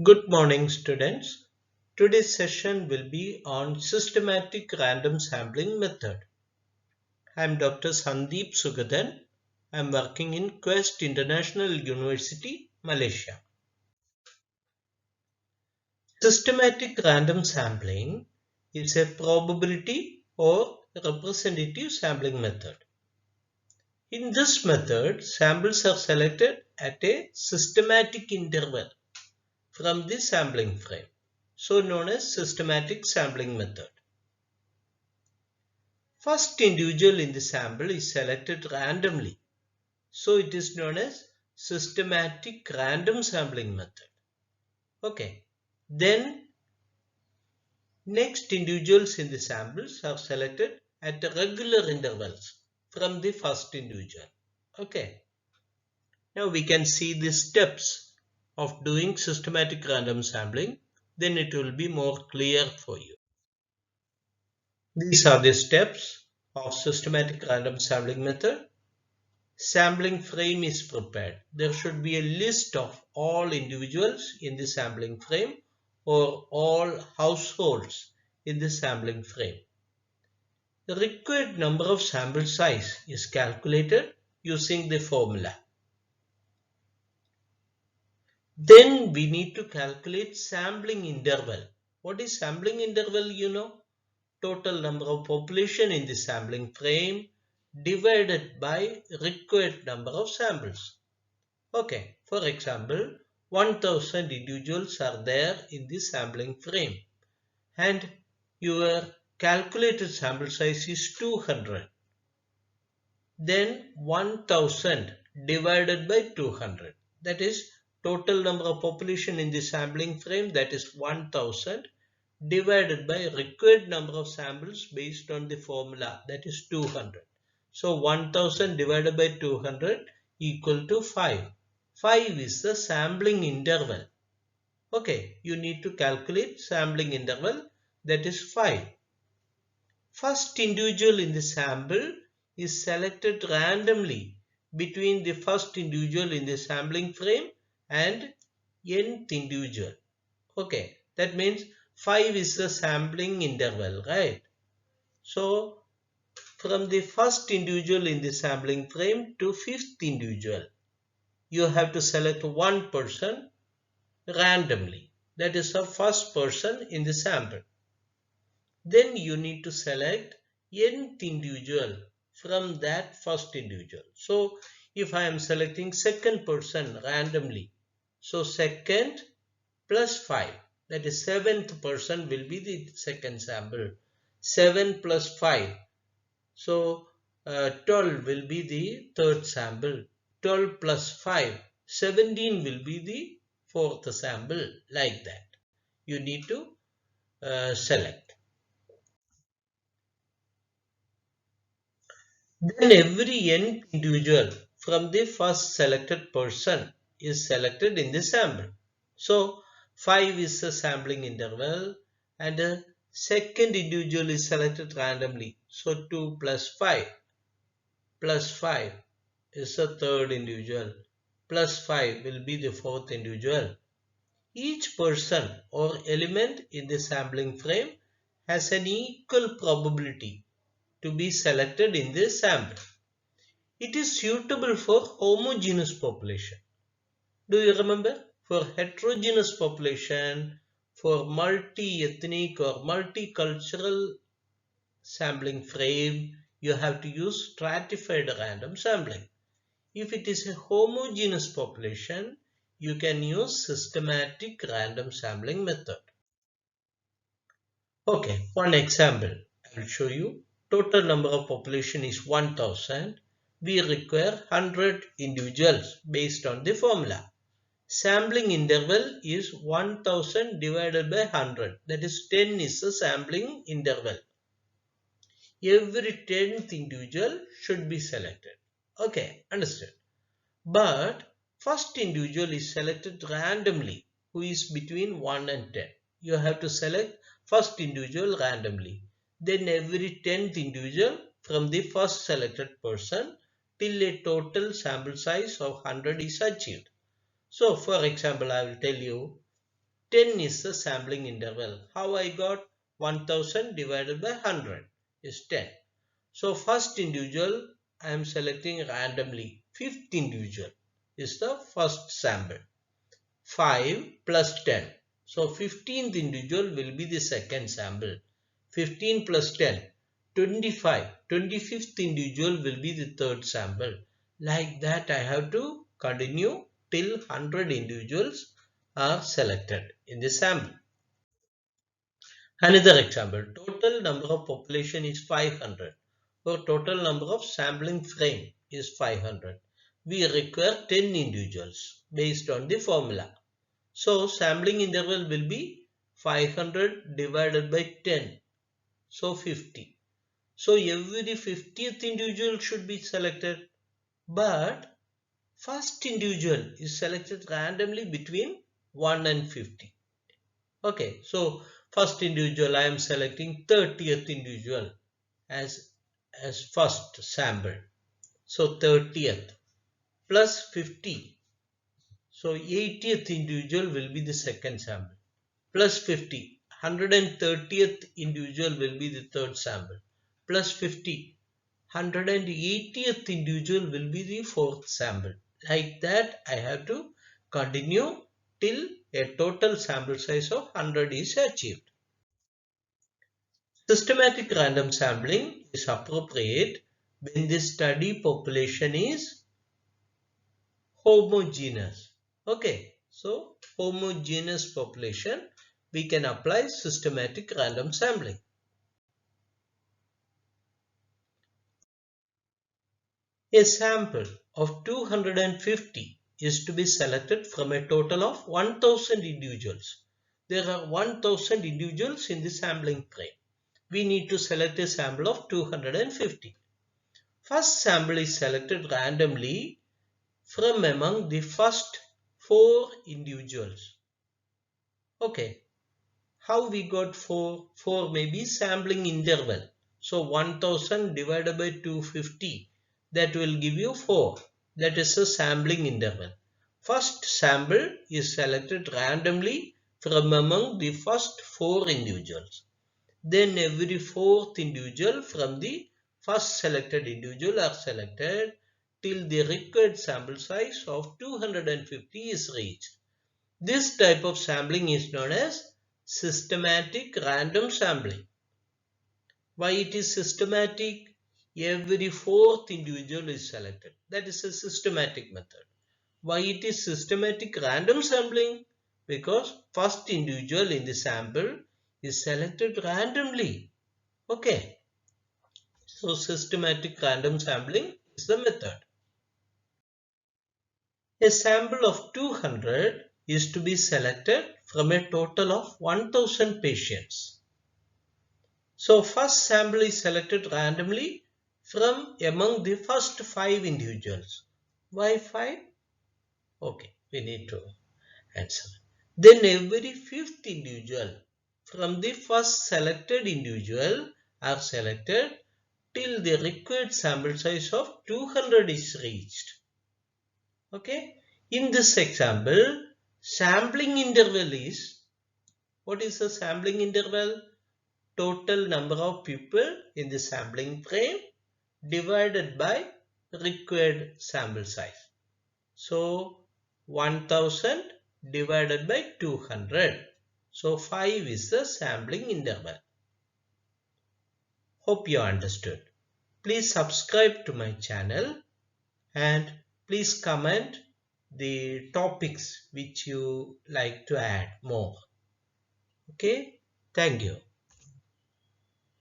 Good morning, students. Today's session will be on systematic random sampling method. I am Dr. Sandeep Sugadan. I am working in Quest International University, Malaysia. Systematic random sampling is a probability or representative sampling method. In this method, samples are selected at a systematic interval from the sampling frame, so known as systematic sampling method. First individual in the sample is selected randomly, so it is known as systematic random sampling method. Okay. Then next individuals in the samples are selected at regular intervals from the first individual. Okay. Now we can see the steps of doing systematic random sampling. Then it will be more clear for you. These are the steps of systematic random sampling method. Sampling frame is prepared. There should be a list of all individuals in the sampling frame or all households in the sampling frame. The required number of sample size is calculated using the formula. Then we need to calculate sampling interval. What is sampling interval? Total number of population in the sampling frame divided by required number of samples. Okay, for example, 1000 individuals are there in the sampling frame and your calculated sample size is 200. Then 1000 divided by 200, that is total number of population in the sampling frame, that is 1000 divided by required number of samples based on the formula, that is 200. So 1000 divided by 200 equal to 5. 5 is the sampling interval. Okay, you need to calculate sampling interval, that is 5. First individual in the sample is selected randomly between the first individual in the sampling frame and nth individual. Okay, that means 5 is the sampling interval, right? So from the first individual in the sampling frame to fifth individual, you have to select one person randomly. That is the first person in the sample. Then you need to select nth individual from that first individual. So if I am selecting second person randomly, so second plus 5, that is seventh person will be the second sample. 7 plus 5, so 12 will be the third sample. 12 plus 5, 17 will be the fourth sample, like that. You need to select. Then every n individual from the first selected person is selected in the sample. So 5 is the sampling interval and the second individual is selected randomly. So 2 plus 5 is the third individual. Plus 5 will be the fourth individual. Each person or element in the sampling frame has an equal probability to be selected in this sample. It is suitable for homogeneous population. Do you remember? For heterogeneous population, for multi-ethnic or multicultural sampling frame, you have to use stratified random sampling. If it is a homogeneous population, you can use systematic random sampling method. Okay, one example I will show you. Total number of population is 1000. We require 100 individuals based on the formula. Sampling interval is 1000 divided by 100. That is 10 is the sampling interval. Every 10th individual should be selected. Okay, understood. But first individual is selected randomly, who is between 1 and 10. You have to select first individual randomly. Then every 10th individual from the first selected person till a total sample size of 100 is achieved. So for example, I will tell you 10 is the sampling interval. How I got 1000 divided by 100 is 10. So first individual I am selecting randomly. Fifth individual is the first sample. 5 plus 10. So 15th individual will be the second sample. 15 plus 10. 25. 25th individual will be the third sample. Like that I have to continue till 100 individuals are selected in the sample. Another example, total number of population is 500 or total number of sampling frame is 500. We require 10 individuals based on the formula. So sampling interval will be 500 divided by 10. So 50. So every 50th individual should be selected. But first individual is selected randomly between 1 and 50. Okay, so first individual I am selecting 30th individual as first sample. So 30th plus 50. So 80th individual will be the second sample. Plus 50. 130th individual will be the third sample. Plus 50. 180th individual will be the fourth sample. Like that I have to continue till a total sample size of 100 is achieved. Systematic random sampling is appropriate when the study population is homogeneous. Okay, so homogeneous population, we can apply systematic random sampling. A sample of 250 is to be selected from a total of 1000 individuals. There are 1000 individuals in the sampling frame. We need to select a sample of 250. First sample is selected randomly from among the first 4 individuals. Okay, how we got 4? 4 may be sampling interval. So 1000 divided by 250, that will give you 4. That is a sampling interval. First sample is selected randomly from among the first 4 individuals. Then every 4th individual from the first selected individual are selected till the required sample size of 250 is reached. This type of sampling is known as systematic random sampling. Why it is systematic? Every 4th individual is selected. That is a systematic method. Why it is systematic random sampling? Because first individual in the sample is selected randomly. Okay. So systematic random sampling is the method. A sample of 200 is to be selected from a total of 1000 patients. So first sample is selected randomly from among the first 5 individuals. Why 5? Okay, we need to answer. Then every 5th individual from the first selected individual are selected till the required sample size of 200 is reached. Okay. In this example, sampling interval is, what is the sampling interval? Total number of people in the sampling frame divided by required sample size. So 1000 divided by 200. So 5 is the sampling interval. Hope you understood. Please subscribe to my channel and please comment the topics which you like to add more. Okay, thank you.